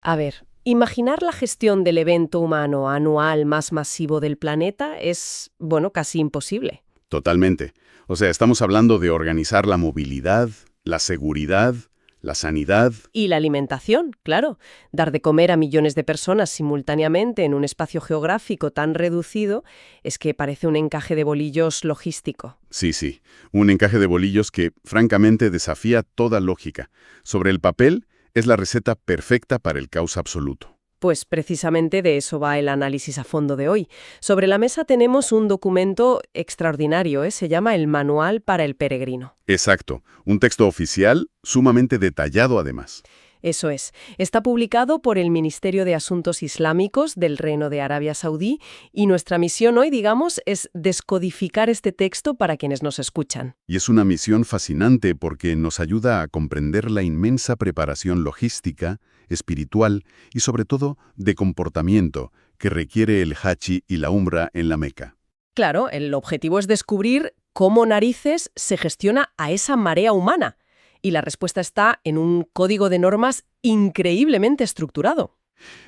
A ver, imaginar la gestión del evento humano anual más masivo del planeta es, bueno, casi imposible. Totalmente. O sea, estamos hablando de organizar la movilidad, la seguridad, la sanidad. Y la alimentación, claro. Dar de comer a millones de personas simultáneamente en un espacio geográfico tan reducido es que parece un encaje de bolillos logístico. Sí, sí. Un encaje de bolillos que, francamente, desafía toda lógica. Sobre el papel, es la receta perfecta para el caos absoluto. Pues precisamente de eso va el análisis a fondo de hoy. Sobre la mesa tenemos un documento extraordinario, se llama el Manual para el Peregrino. Exacto. Un texto oficial sumamente detallado, además. Eso es. Está publicado por el Ministerio de Asuntos Islámicos del Reino de Arabia Saudí y nuestra misión hoy, digamos, es descodificar este texto para quienes nos escuchan. Y es una misión fascinante porque nos ayuda a comprender la inmensa preparación logística, espiritual y sobre todo de comportamiento que requiere el Haji y la Umra en la Meca. Claro, el objetivo es descubrir cómo narices se gestiona a esa marea humana. Y la respuesta está en un código de normas increíblemente estructurado.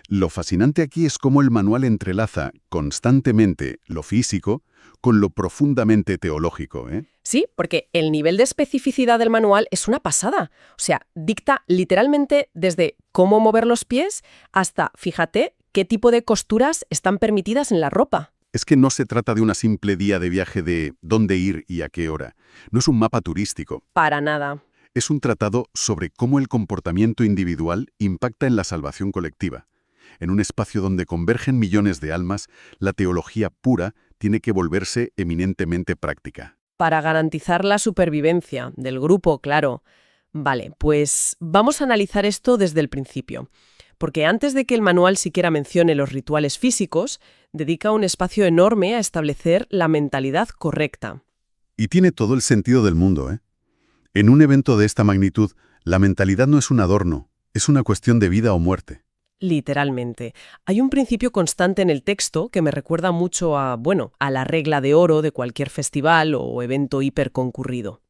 Lo fascinante aquí es cómo el manual entrelaza constantemente lo físico con lo profundamente teológico, ¿eh? Sí, porque el nivel de especificidad del manual es una pasada. O sea, dicta literalmente desde cómo mover los pies hasta, fíjate, qué tipo de costuras están permitidas en la ropa. Es que no se trata de una simple guía de viaje de dónde ir y a qué hora. No es un mapa turístico. Para nada. Es un tratado sobre cómo el comportamiento individual impacta en la salvación colectiva. En un espacio donde convergen millones de almas, la teología pura tiene que volverse eminentemente práctica. Para garantizar la supervivencia del grupo, claro. Vale, pues vamos a analizar esto desde el principio. Porque antes de que el manual siquiera mencione los rituales físicos, dedica un espacio enorme a establecer la mentalidad correcta. Y tiene todo el sentido del mundo, ¿eh? En un evento de esta magnitud, la mentalidad no es un adorno, es una cuestión de vida o muerte. Literalmente. Hay un principio constante en el texto que me recuerda mucho a, bueno, a la regla de oro de cualquier festival o evento hiperconcurrido.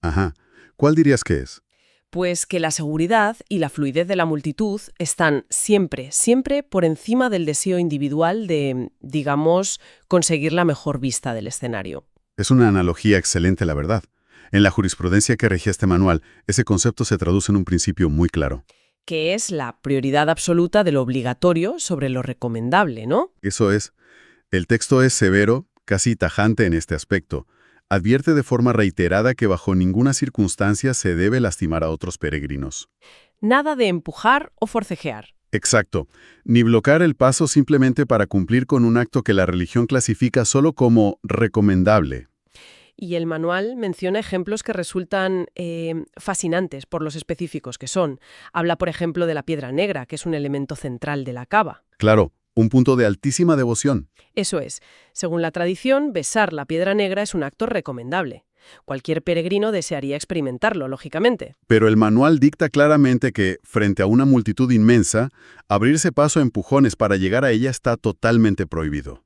Ajá. ¿Cuál dirías que es? Pues que la seguridad y la fluidez de la multitud están siempre, siempre por encima del deseo individual de, digamos, conseguir la mejor vista del escenario. Es una analogía excelente, la verdad. En la jurisprudencia que regía este manual, ese concepto se traduce en un principio muy claro. Que es la prioridad absoluta de lo obligatorio sobre lo recomendable, ¿no? Eso es. El texto es severo, casi tajante en este aspecto. Advierte de forma reiterada que bajo ninguna circunstancia se debe lastimar a otros peregrinos. Nada de empujar o forcejear. Exacto. Ni bloquear el paso simplemente para cumplir con un acto que la religión clasifica solo como recomendable. Y el manual menciona ejemplos que resultan fascinantes por los específicos que son. Habla, por ejemplo, de la piedra negra, que es un elemento central de la cava. Claro, un punto de altísima devoción. Eso es. Según la tradición, besar la piedra negra es un acto recomendable. Cualquier peregrino desearía experimentarlo, lógicamente. Pero el manual dicta claramente que, frente a una multitud inmensa, abrirse paso a empujones para llegar a ella está totalmente prohibido.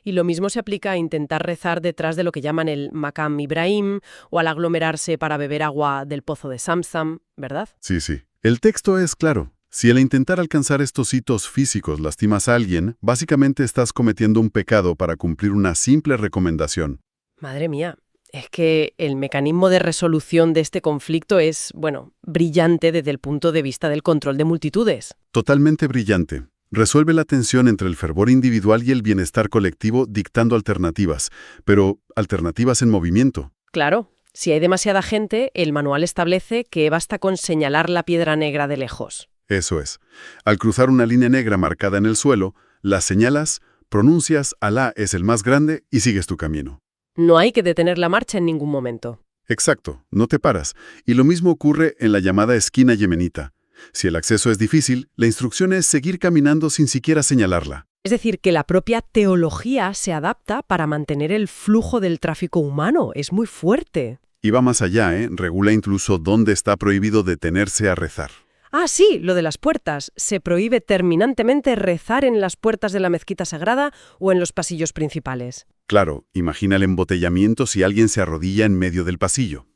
Y lo mismo se aplica a intentar rezar detrás de lo que llaman el Maqam Ibrahim o al aglomerarse para beber agua del pozo de Zamzam, ¿verdad? Sí, sí. El texto es claro. Si al intentar alcanzar estos hitos físicos lastimas a alguien, básicamente estás cometiendo un pecado para cumplir una simple recomendación. Madre mía, es que el mecanismo de resolución de este conflicto es, bueno, brillante desde el punto de vista del control de multitudes. Totalmente brillante. Resuelve la tensión entre el fervor individual y el bienestar colectivo dictando alternativas, pero alternativas en movimiento. Claro, si hay demasiada gente, el manual establece que basta con señalar la piedra negra de lejos. Eso es. Al cruzar una línea negra marcada en el suelo, la señalas, pronuncias Alá es el más grande y sigues tu camino. No hay que detener la marcha en ningún momento. Exacto, no te paras. Y lo mismo ocurre en la llamada esquina yemenita. Si el acceso es difícil, la instrucción es seguir caminando sin siquiera señalarla. Es decir, que la propia teología se adapta para mantener el flujo del tráfico humano. Es muy fuerte. Y va más allá, ¿eh? Regula incluso dónde está prohibido detenerse a rezar. Ah, sí, lo de las puertas. Se prohíbe terminantemente rezar en las puertas de la mezquita sagrada o en los pasillos principales. Claro, imagina el embotellamiento si alguien se arrodilla en medio del pasillo.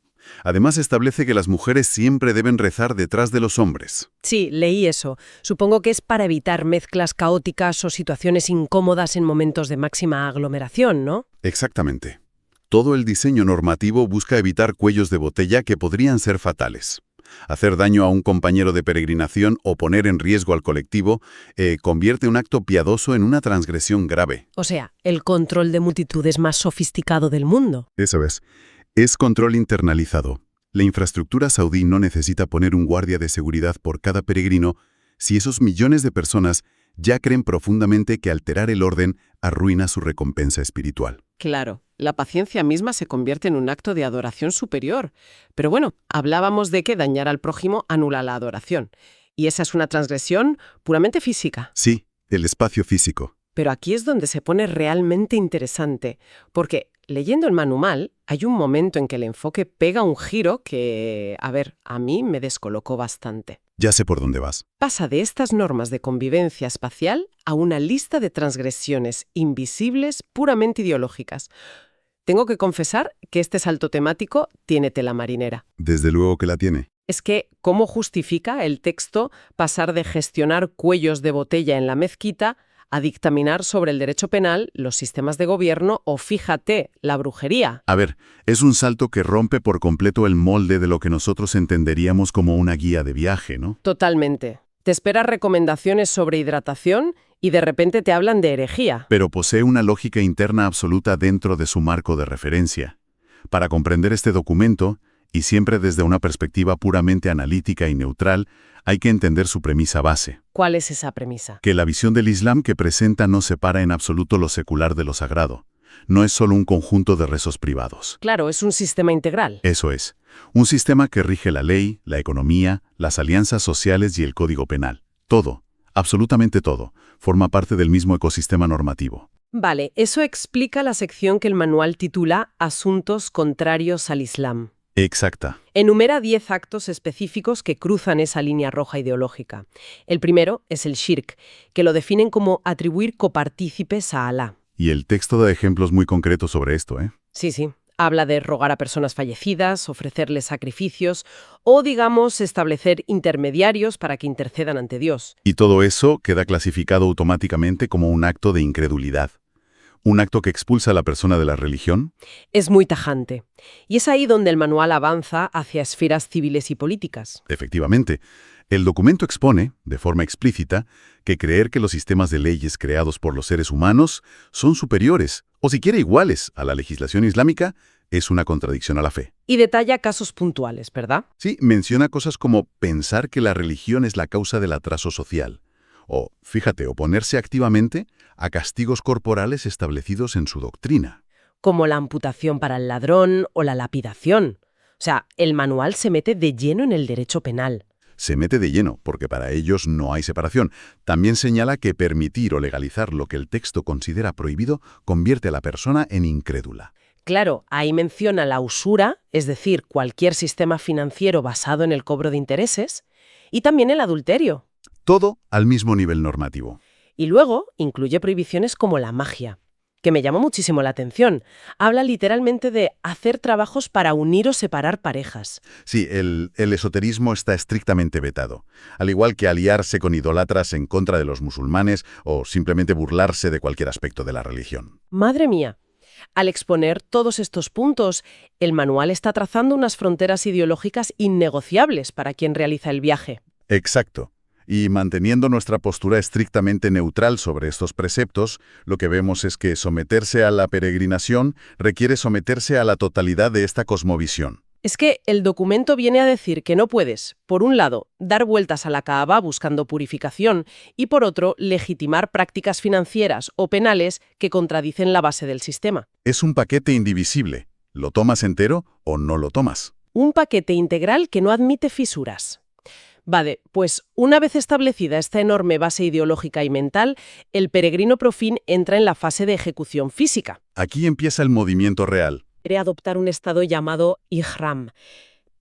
Además, establece que las mujeres siempre deben rezar detrás de los hombres. Sí, leí eso. Supongo que es para evitar mezclas caóticas o situaciones incómodas en momentos de máxima aglomeración, ¿no? Exactamente. Todo el diseño normativo busca evitar cuellos de botella que podrían ser fatales. Hacer daño a un compañero de peregrinación o poner en riesgo al colectivo convierte un acto piadoso en una transgresión grave. O sea, el control de multitudes más sofisticado del mundo. Eso es control internalizado. La infraestructura saudí no necesita poner un guardia de seguridad por cada peregrino si esos millones de personas ya creen profundamente que alterar el orden arruina su recompensa espiritual. Claro, la paciencia misma se convierte en un acto de adoración superior. Pero bueno, hablábamos de que dañar al prójimo anula la adoración. Y esa es una transgresión puramente física. Sí, el espacio físico. Pero aquí es donde se pone realmente interesante, porque leyendo el manual hay un momento en que el enfoque pega un giro que, a mí me descolocó bastante. Ya sé por dónde vas. Pasa de estas normas de convivencia espacial a una lista de transgresiones invisibles puramente ideológicas. Tengo que confesar que este salto temático tiene tela marinera. Desde luego que la tiene. Es que, ¿cómo justifica el texto pasar de gestionar cuellos de botella en la mezquita a dictaminar sobre el derecho penal, los sistemas de gobierno o, fíjate, la brujería? A ver, es un salto que rompe por completo el molde de lo que nosotros entenderíamos como una guía de viaje, ¿no? Totalmente. Te esperas recomendaciones sobre hidratación y de repente te hablan de herejía. Pero posee una lógica interna absoluta dentro de su marco de referencia. Para comprender este documento, y siempre desde una perspectiva puramente analítica y neutral, hay que entender su premisa base. ¿Cuál es esa premisa? Que la visión del Islam que presenta no separa en absoluto lo secular de lo sagrado. No es solo un conjunto de rezos privados. Claro, es un sistema integral. Eso es. Un sistema que rige la ley, la economía, las alianzas sociales y el código penal. Todo, absolutamente todo, forma parte del mismo ecosistema normativo. Vale, eso explica la sección que el manual titula Asuntos contrarios al Islam. Exacta. Enumera 10 actos específicos que cruzan esa línea roja ideológica. El primero es el shirk, que lo definen como atribuir copartícipes a Alá. Y el texto da ejemplos muy concretos sobre esto, ¿eh? Sí. Habla de rogar a personas fallecidas, ofrecerles sacrificios o, digamos, establecer intermediarios para que intercedan ante Dios. Y todo eso queda clasificado automáticamente como un acto de incredulidad. ¿Un acto que expulsa a la persona de la religión? Es muy tajante. Y es ahí donde el manual avanza hacia esferas civiles y políticas. Efectivamente. El documento expone, de forma explícita, que creer que los sistemas de leyes creados por los seres humanos son superiores, o siquiera iguales, a la legislación islámica, es una contradicción a la fe. Y detalla casos puntuales, ¿verdad? Sí, menciona cosas como pensar que la religión es la causa del atraso social. O, fíjate, oponerse activamente a castigos corporales establecidos en su doctrina. Como la amputación para el ladrón o la lapidación. O sea, el manual se mete de lleno en el derecho penal. Se mete de lleno, porque para ellos no hay separación. También señala que permitir o legalizar lo que el texto considera prohibido convierte a la persona en incrédula. Claro, ahí menciona la usura, es decir, cualquier sistema financiero basado en el cobro de intereses, y también el adulterio. Todo al mismo nivel normativo. Y luego incluye prohibiciones como la magia, que me llamó muchísimo la atención. Habla literalmente de hacer trabajos para unir o separar parejas. Sí, el esoterismo está estrictamente vetado, al igual que aliarse con idólatras en contra de los musulmanes o simplemente burlarse de cualquier aspecto de la religión. Madre mía. Al exponer todos estos puntos, el manual está trazando unas fronteras ideológicas innegociables para quien realiza el viaje. Exacto. Y manteniendo nuestra postura estrictamente neutral sobre estos preceptos, lo que vemos es que someterse a la peregrinación requiere someterse a la totalidad de esta cosmovisión. Es que el documento viene a decir que no puedes, por un lado, dar vueltas a la Kaaba buscando purificación y, por otro, legitimar prácticas financieras o penales que contradicen la base del sistema. Es un paquete indivisible. ¿Lo tomas entero o no lo tomas? Un paquete integral que no admite fisuras. Vale, pues una vez establecida esta enorme base ideológica y mental, el peregrino profin entra en la fase de ejecución física. Aquí empieza el movimiento real. Quiere adoptar un estado llamado ihram.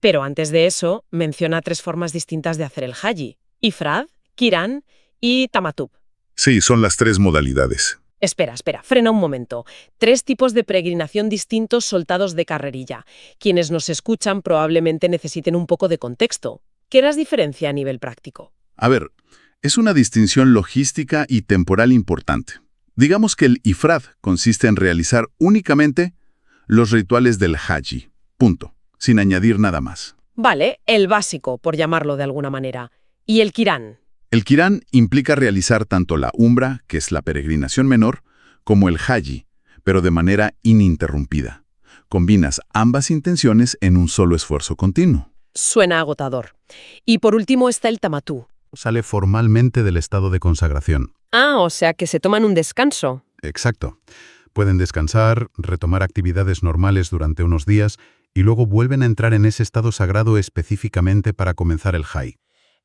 Pero antes de eso, menciona 3 formas distintas de hacer el haji: ifrad, qiran y tamatub. Sí, son las 3 modalidades. Espera, frena un momento. 3 tipos de peregrinación distintos soltados de carrerilla. Quienes nos escuchan probablemente necesiten un poco de contexto. ¿Qué las diferencia a nivel práctico? A ver, es una distinción logística y temporal importante. Digamos que el ifrad consiste en realizar únicamente los rituales del Hajj, punto, sin añadir nada más. Vale, el básico, por llamarlo de alguna manera. ¿Y el Quirán? El Quirán implica realizar tanto la Umbra, que es la peregrinación menor, como el Hajj, pero de manera ininterrumpida. Combinas ambas intenciones en un solo esfuerzo continuo. Suena agotador. Y por último está el Tamatú. Sale formalmente del estado de consagración. Ah, o sea que se toman un descanso. Exacto. Pueden descansar, retomar actividades normales durante unos días y luego vuelven a entrar en ese estado sagrado específicamente para comenzar el Hajj.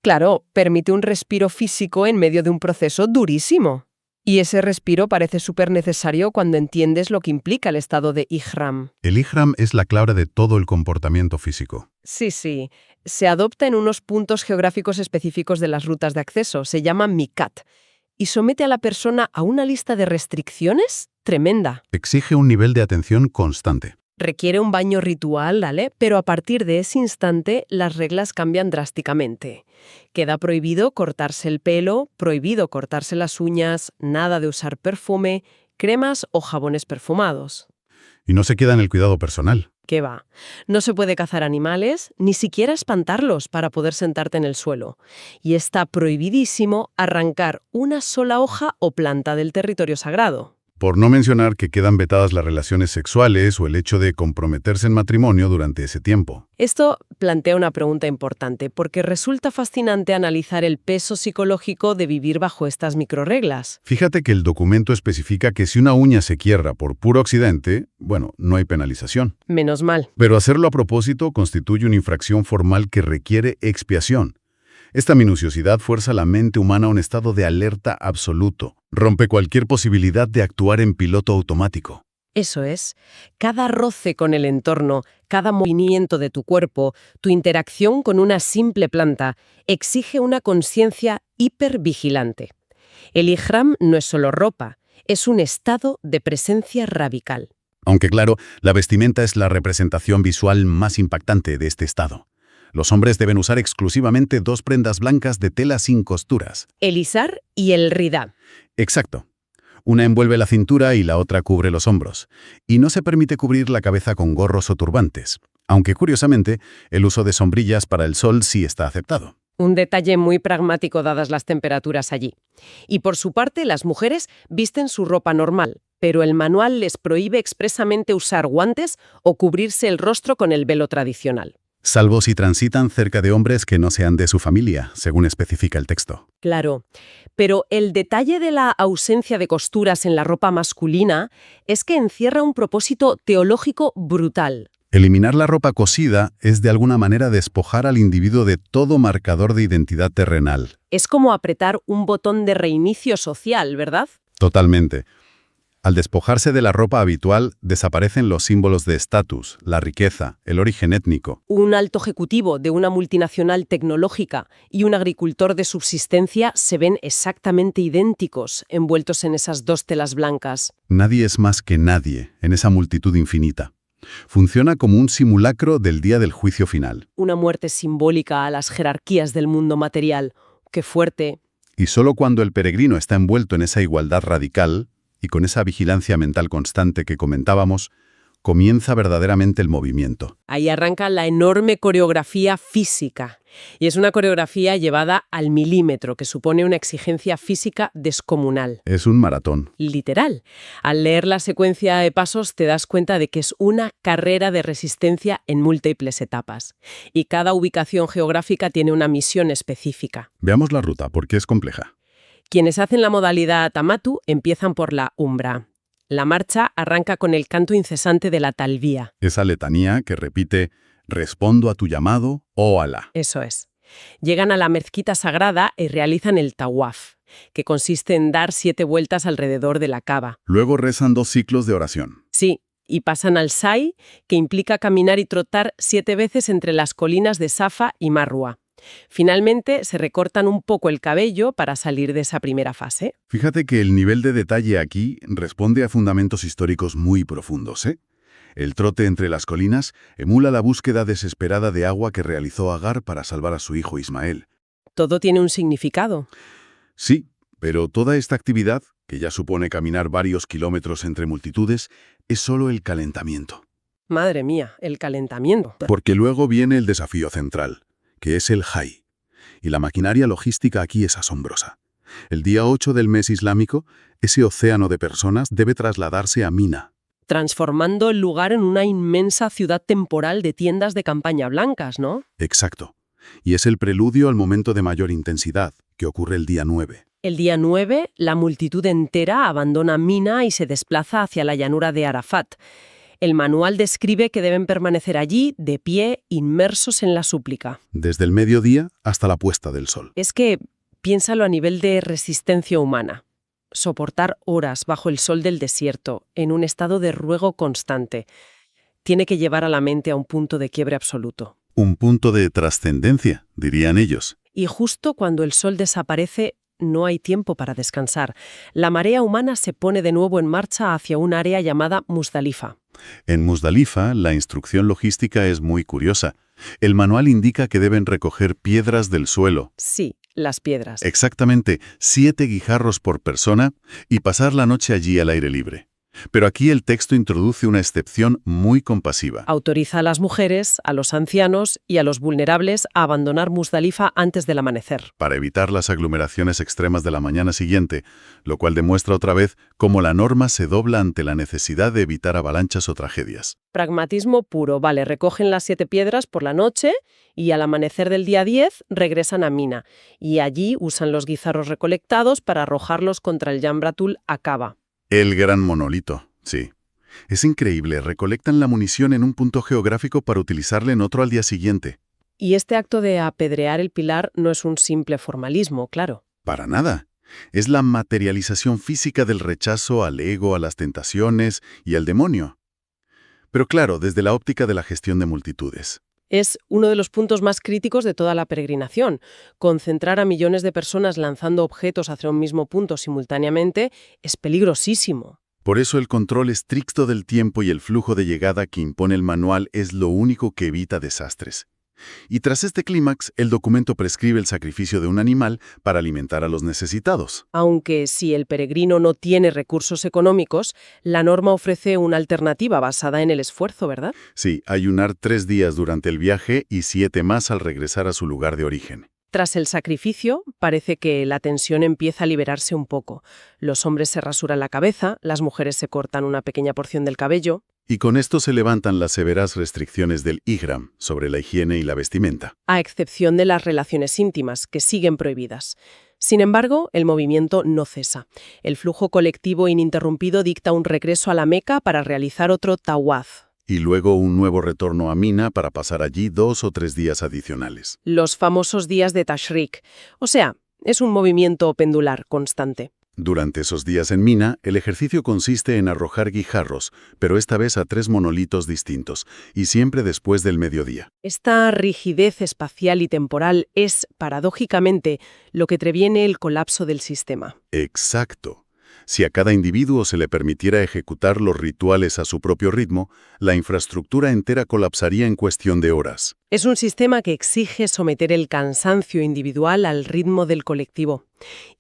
Claro, permite un respiro físico en medio de un proceso durísimo. Y ese respiro parece súper necesario cuando entiendes lo que implica el estado de Ihram. El Ihram es la clave de todo el comportamiento físico. Sí. Se adopta en unos puntos geográficos específicos de las rutas de acceso. Se llama Mikat. Y somete a la persona a una lista de restricciones tremenda. Exige un nivel de atención constante. Requiere un baño ritual, ¿vale? Pero a partir de ese instante las reglas cambian drásticamente. Queda prohibido cortarse el pelo, prohibido cortarse las uñas, nada de usar perfume, cremas o jabones perfumados. Y no se queda en el cuidado personal. ¿Qué va? No se puede cazar animales, ni siquiera espantarlos para poder sentarte en el suelo. Y está prohibidísimo arrancar una sola hoja o planta del territorio sagrado. Por no mencionar que quedan vetadas las relaciones sexuales o el hecho de comprometerse en matrimonio durante ese tiempo. Esto plantea una pregunta importante, porque resulta fascinante analizar el peso psicológico de vivir bajo estas microrreglas. Fíjate que el documento especifica que si una uña se quiebra por puro accidente, bueno, no hay penalización. Menos mal. Pero hacerlo a propósito constituye una infracción formal que requiere expiación. Esta minuciosidad fuerza la mente humana a un estado de alerta absoluto. Rompe cualquier posibilidad de actuar en piloto automático. Eso es. Cada roce con el entorno, cada movimiento de tu cuerpo, tu interacción con una simple planta, exige una conciencia hipervigilante. El Ihram no es solo ropa, es un estado de presencia radical. Aunque claro, la vestimenta es la representación visual más impactante de este estado. Los hombres deben usar exclusivamente 2 prendas blancas de tela sin costuras. El izar y el ridá. Exacto. Una envuelve la cintura y la otra cubre los hombros. Y no se permite cubrir la cabeza con gorros o turbantes. Aunque, curiosamente, el uso de sombrillas para el sol sí está aceptado. Un detalle muy pragmático dadas las temperaturas allí. Y por su parte, las mujeres visten su ropa normal, pero el manual les prohíbe expresamente usar guantes o cubrirse el rostro con el velo tradicional. Salvo si transitan cerca de hombres que no sean de su familia, según especifica el texto. Claro, pero el detalle de la ausencia de costuras en la ropa masculina es que encierra un propósito teológico brutal. Eliminar la ropa cosida es de alguna manera despojar al individuo de todo marcador de identidad terrenal. Es como apretar un botón de reinicio social, ¿verdad? Totalmente. Al despojarse de la ropa habitual, desaparecen los símbolos de estatus, la riqueza, el origen étnico. Un alto ejecutivo de una multinacional tecnológica y un agricultor de subsistencia se ven exactamente idénticos, envueltos en esas 2 telas blancas. Nadie es más que nadie en esa multitud infinita. Funciona como un simulacro del día del juicio final. Una muerte simbólica a las jerarquías del mundo material. ¡Qué fuerte! Y solo cuando el peregrino está envuelto en esa igualdad radical, y con esa vigilancia mental constante que comentábamos, comienza verdaderamente el movimiento. Ahí arranca la enorme coreografía física. Y es una coreografía llevada al milímetro, que supone una exigencia física descomunal. Es un maratón. Literal. Al leer la secuencia de pasos te das cuenta de que es una carrera de resistencia en múltiples etapas. Y cada ubicación geográfica tiene una misión específica. Veamos la ruta, porque es compleja. Quienes hacen la modalidad Tamattu empiezan por la Umbra. La marcha arranca con el canto incesante de la talbía. Esa letanía que repite, respondo a tu llamado, oh Alá. Eso es. Llegan a la mezquita sagrada y realizan el tawaf, que consiste en dar 7 vueltas alrededor de la Kaaba. Luego rezan 2 ciclos de oración. Sí, y pasan al Sa'i, que implica caminar y trotar 7 veces entre las colinas de Safa y Marwa. Finalmente, se recortan un poco el cabello para salir de esa primera fase. Fíjate que el nivel de detalle aquí responde a fundamentos históricos muy profundos, ¿eh? El trote entre las colinas emula la búsqueda desesperada de agua que realizó Agar para salvar a su hijo Ismael. Todo tiene un significado. Sí, pero toda esta actividad, que ya supone caminar varios kilómetros entre multitudes, es solo el calentamiento. Madre mía, el calentamiento. Porque luego viene el desafío central, que es el Hajj. Y la maquinaria logística aquí es asombrosa. El día 8 del mes islámico, ese océano de personas debe trasladarse a Mina. Transformando el lugar en una inmensa ciudad temporal de tiendas de campaña blancas, ¿no? Exacto. Y es el preludio al momento de mayor intensidad, que ocurre el día 9. El día 9, la multitud entera abandona Mina y se desplaza hacia la llanura de Arafat. El manual describe que deben permanecer allí, de pie, inmersos en la súplica. Desde el mediodía hasta la puesta del sol. Es que, piénsalo a nivel de resistencia humana. Soportar horas bajo el sol del desierto, en un estado de ruego constante, tiene que llevar a la mente a un punto de quiebre absoluto. Un punto de trascendencia, dirían ellos. Y justo cuando el sol desaparece, no hay tiempo para descansar. La marea humana se pone de nuevo en marcha hacia un área llamada Muzdalifa. En Muzdalifa, la instrucción logística es muy curiosa. El manual indica que deben recoger piedras del suelo. Sí, las piedras. Exactamente 7 guijarros por persona y pasar la noche allí al aire libre. Pero aquí el texto introduce una excepción muy compasiva. Autoriza a las mujeres, a los ancianos y a los vulnerables a abandonar Muzdalifa antes del amanecer. Para evitar las aglomeraciones extremas de la mañana siguiente, lo cual demuestra otra vez cómo la norma se dobla ante la necesidad de evitar avalanchas o tragedias. Pragmatismo puro. Vale, recogen las 7 piedras por la noche y al amanecer del día 10 regresan a Mina. Y allí usan los guijarros recolectados para arrojarlos contra el Jamratul Aqaba. El gran monolito, sí. Es increíble, recolectan la munición en un punto geográfico para utilizarla en otro al día siguiente. Y este acto de apedrear el pilar no es un simple formalismo, claro. Para nada. Es la materialización física del rechazo al ego, a las tentaciones y al demonio. Pero claro, desde la óptica de la gestión de multitudes. Es uno de los puntos más críticos de toda la peregrinación. Concentrar a millones de personas lanzando objetos hacia un mismo punto simultáneamente es peligrosísimo. Por eso el control estricto del tiempo y el flujo de llegada que impone el manual es lo único que evita desastres. Y tras este clímax, el documento prescribe el sacrificio de un animal para alimentar a los necesitados. Aunque si el peregrino no tiene recursos económicos, la norma ofrece una alternativa basada en el esfuerzo, ¿verdad? Sí, ayunar 3 días durante el viaje y 7 más al regresar a su lugar de origen. Tras el sacrificio, parece que la tensión empieza a liberarse un poco. Los hombres se rasuran la cabeza, las mujeres se cortan una pequeña porción del cabello. Y con esto se levantan las severas restricciones del Ihram sobre la higiene y la vestimenta. A excepción de las relaciones íntimas, que siguen prohibidas. Sin embargo, el movimiento no cesa. El flujo colectivo ininterrumpido dicta un regreso a la Meca para realizar otro tawaf. Y luego un nuevo retorno a Mina para pasar allí 2 o 3 días adicionales. Los famosos días de Tashrik. O sea, es un movimiento pendular constante. Durante esos días en Mina, el ejercicio consiste en arrojar guijarros, pero esta vez a 3 monolitos distintos, y siempre después del mediodía. Esta rigidez espacial y temporal es, paradójicamente, lo que previene el colapso del sistema. Exacto. Si a cada individuo se le permitiera ejecutar los rituales a su propio ritmo, la infraestructura entera colapsaría en cuestión de horas. Es un sistema que exige someter el cansancio individual al ritmo del colectivo.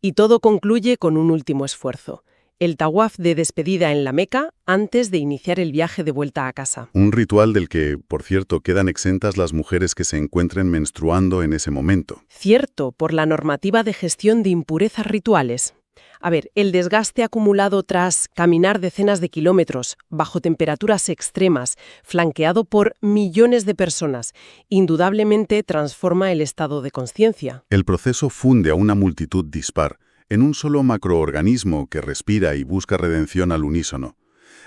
Y todo concluye con un último esfuerzo: el tawaf de despedida en la Meca antes de iniciar el viaje de vuelta a casa. Un ritual del que, por cierto, quedan exentas las mujeres que se encuentren menstruando en ese momento. Cierto, por la normativa de gestión de impurezas rituales. A ver, el desgaste acumulado tras caminar decenas de kilómetros, bajo temperaturas extremas, flanqueado por millones de personas, indudablemente transforma el estado de conciencia. El proceso funde a una multitud dispar en un solo macroorganismo que respira y busca redención al unísono.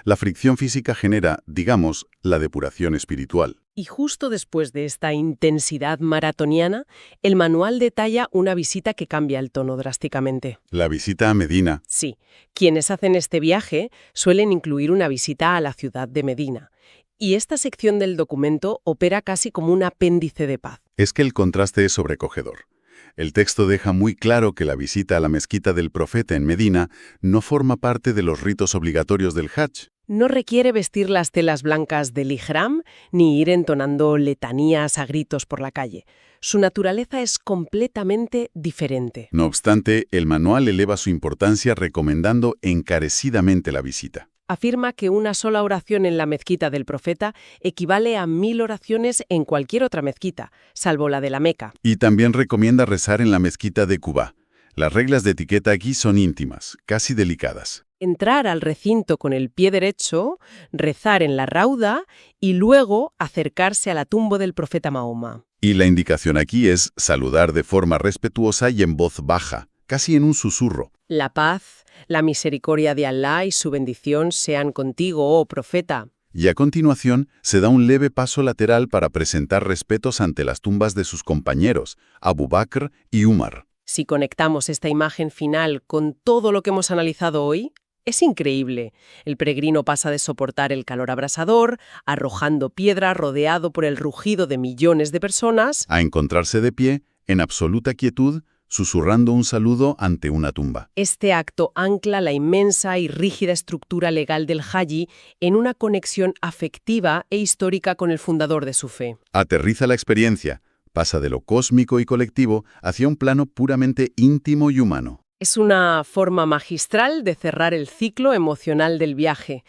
La fricción física genera, digamos, la depuración espiritual. Y justo después de esta intensidad maratoniana, el manual detalla una visita que cambia el tono drásticamente. La visita a Medina. Sí, quienes hacen este viaje suelen incluir una visita a la ciudad de Medina. Y esta sección del documento opera casi como un apéndice de paz. Es que el contraste es sobrecogedor. El texto deja muy claro que la visita a la mezquita del profeta en Medina no forma parte de los ritos obligatorios del Hajj. No requiere vestir las telas blancas del ihram ni ir entonando letanías a gritos por la calle. Su naturaleza es completamente diferente. No obstante, el manual eleva su importancia recomendando encarecidamente la visita. Afirma que una sola oración en la mezquita del profeta equivale a 1000 oraciones en cualquier otra mezquita, salvo la de la Meca. Y también recomienda rezar en la mezquita de Quba. Las reglas de etiqueta aquí son íntimas, casi delicadas. Entrar al recinto con el pie derecho, rezar en la rauda y luego acercarse a la tumba del profeta Mahoma. Y la indicación aquí es saludar de forma respetuosa y en voz baja, casi en un susurro. La paz, la misericordia de Alá y su bendición sean contigo, oh profeta. Y a continuación se da un leve paso lateral para presentar respetos ante las tumbas de sus compañeros, Abu Bakr y Umar. Si conectamos esta imagen final con todo lo que hemos analizado hoy, es increíble. El peregrino pasa de soportar el calor abrasador, arrojando piedra rodeado por el rugido de millones de personas, A encontrarse de pie, en absoluta quietud, susurrando un saludo ante una tumba. Este acto ancla la inmensa y rígida estructura legal del Hajj en una conexión afectiva e histórica con el fundador de su fe. Aterriza la experiencia, pasa de lo cósmico y colectivo hacia un plano puramente íntimo y humano. Es una forma magistral de cerrar el ciclo emocional del viaje.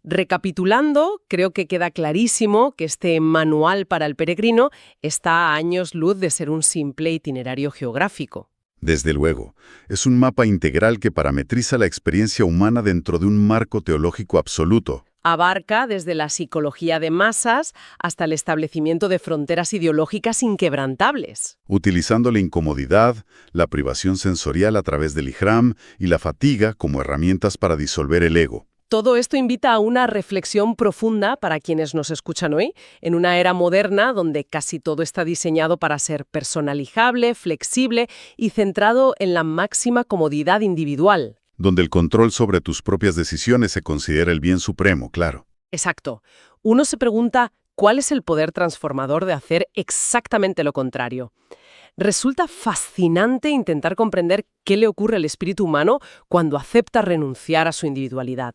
Recapitulando, creo que queda clarísimo que este manual para el peregrino está a años luz de ser un simple itinerario geográfico. Desde luego, es un mapa integral que parametriza la experiencia humana dentro de un marco teológico absoluto. Abarca desde la psicología de masas hasta el establecimiento de fronteras ideológicas inquebrantables. Utilizando la incomodidad, la privación sensorial a través del ihram y la fatiga como herramientas para disolver el ego. Todo esto invita a una reflexión profunda para quienes nos escuchan hoy, en una era moderna donde casi todo está diseñado para ser personalizable, flexible y centrado en la máxima comodidad individual. Donde el control sobre tus propias decisiones se considera el bien supremo, claro. Exacto. Uno se pregunta, ¿cuál es el poder transformador de hacer exactamente lo contrario? Resulta fascinante intentar comprender qué le ocurre al espíritu humano cuando acepta renunciar a su individualidad.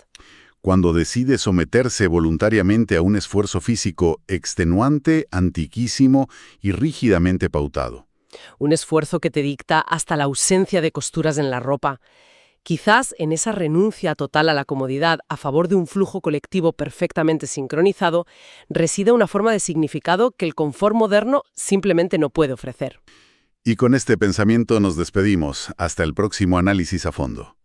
Cuando decide someterse voluntariamente a un esfuerzo físico extenuante, antiquísimo y rígidamente pautado. Un esfuerzo que te dicta hasta la ausencia de costuras en la ropa. Quizás en esa renuncia total a la comodidad a favor de un flujo colectivo perfectamente sincronizado reside una forma de significado que el confort moderno simplemente no puede ofrecer. Y con este pensamiento nos despedimos. Hasta el próximo análisis a fondo.